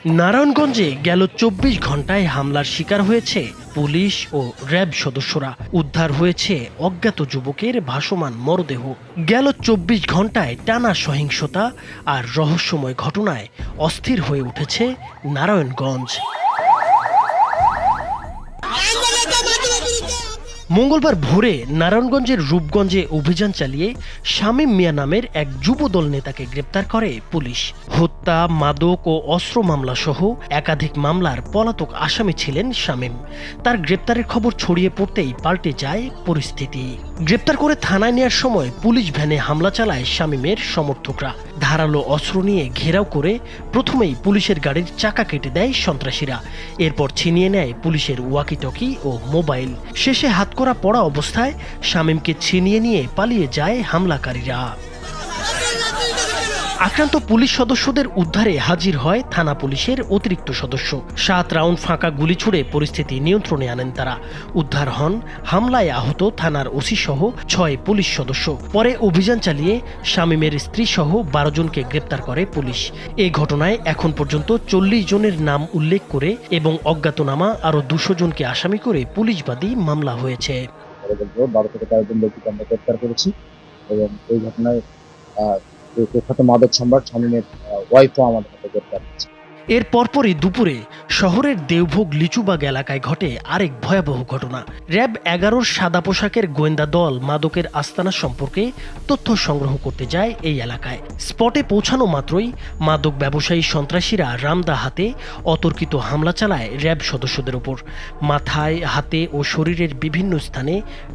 নারায়ণগঞ্জে গেল ২৪ ঘন্টায় হামলার শিকার হয়েছে পুলিশ ও র্যাব সদস্যরা। উদ্ধার হয়েছে অজ্ঞাত যুবকের ভাসমান মরদেহ। গেল ২৪ ঘন্টায় টানা সহিংসতা আর রহস্যময় ঘটনায় অস্থির হয়ে উঠেছে নারায়ণগঞ্জ। মঙ্গলবার ভোরে নারায়ণগঞ্জের রূপগঞ্জে অভিযান চালিয়ে শামীম মিয়া নামের এক যুবদল নেতাকে গ্রেপ্তার করে পুলিশ। হত্যা, মাদক ও অস্ত্র মামলা সহ একাধিক মামলার পলাতক আসামি ছিলেন শামীম। তার গ্রেপ্তারের খবর ছড়িয়ে পড়তেই পাল্টে যায় পরিস্থিতি। গ্রেপ্তার করে থানায় নেওয়ার সময় পুলিশ ভ্যানে হামলা চালায় শামীমের সমর্থকরা। ধারালো অস্ত্র নিয়ে ঘেরাও করে প্রথমেই পুলিশের গাড়ির চাকা কেটে দেয় সন্ত্রাসীরা। এরপর ছিনিয়ে নেয় পুলিশের ওয়াকিটকি ও মোবাইল। শেষে হাতকড়া পড়া অবস্থায় শামীমকে ছিনিয়ে নিয়ে পালিয়ে যায় হামলাকারীরা। আক্রান্ত পুলিশ সদস্যদের উদ্ধারে হাজির হয় থানা পুলিশের অতিরিক্ত সদস্য। ৭ রাউন্ড ফাঁকা গুলি ছুড়ে পরিস্থিতি নিয়ন্ত্রণে আনেন তারা। উদ্ধার হন হামলায় আহত থানার ওসি সহ ৬ পুলিশ সদস্য। পরে অভিযান চালিয়ে শামীমের স্ত্রী সহ ১২ জনকে গ্রেপ্তার করে পুলিশ। এই ঘটনায় এখন পর্যন্ত ৪০ জনের নাম উল্লেখ করে এবং অজ্ঞাতনামা আরও ২০০ জনকে আসামি করে পুলিশবাদী মামলা হয়েছে। ১২ থেকে ১৩ জন ব্যক্তিকে আমরা গ্রেপ্তার করেছি এবং এই ঘটনায় কুখ্যাত মাদক সম্রাট শামীমের ওয়াইফও আমাদের হাতে গ্রেপ্তার হয়েছে। এর পরপরই দুপুরে শহরের দেওভোগ লিচুবাগ এলাকায় ঘটে আরেক ভয়াবহ ঘটনা। র্যাব ১১-র সাদা পোশাকের গোয়েন্দা দল মাদকের আস্তানা সম্পর্কে তথ্য সংগ্রহ করতে যায় এই এলাকায়। স্পটে পৌঁছানো মাত্রই মাদক ব্যবসায়ী সন্ত্রাসীরা রামদা হাতে অতর্কিত হামলা চালায় র্যাব সদস্যদের ওপর। মাথায়, হাতে ও শরীরের বিভিন্ন স্থানে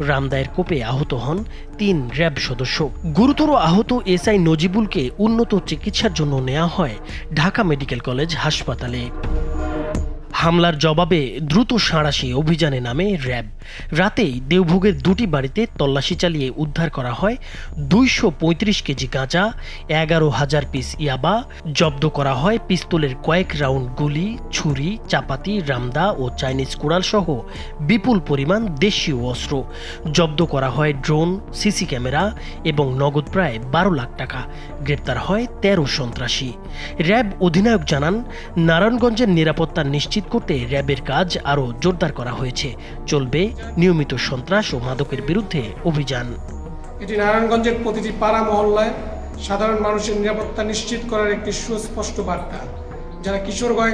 রামদায়ের কোপে আহত হন ৩ র্যাব সদস্য। গুরুতর আহত এসআই নজিবুলকে উন্নত চিকিৎসার জন্য নেওয়া হয় ঢাকা মেডিকেল কলেজ হাসপাতালে। হামলার জবাবে দ্রুত সাঁড়াশি অভিযানে নামে র্যাব। রাতেই দেওভোগের ২টি বাড়িতে তল্লাশি চালিয়ে উদ্ধার করা হয় ২৩৫ কেজি গাঁজা, ১১,০০০ পিস ইয়াবা। জব্দ করা হয় পিস্তলের কয়েক রাউন্ড গুলি, ছুরি, চাপাতি, রামদা ও চাইনিজ কুড়াল সহ বিপুল পরিমাণ দেশীয় অস্ত্র। জব্দ করা হয় ড্রোন, সিসি ক্যামেরা এবং নগদ প্রায় ১২ লাখ টাকা। গ্রেপ্তার হয় ১৩ সন্ত্রাসী। র্যাব অধিনায়ক জানান, নারায়ণগঞ্জের নিরাপত্তা নিশ্চিত করতে র্যাবের কাজ আরও জোরদার করা হয়েছে। চলবে নিয়মিত সন্ত্রাস ও মাদকের বিরুদ্ধে অভিযান। এটি নারায়ণগঞ্জের প্রতিটি পাড়া মহল্লায় সাধারণ মানুষের নিরাপত্তা নিশ্চিত করার একটি সুস্পষ্ট বার্তা। যারা কিশোর গ্যাং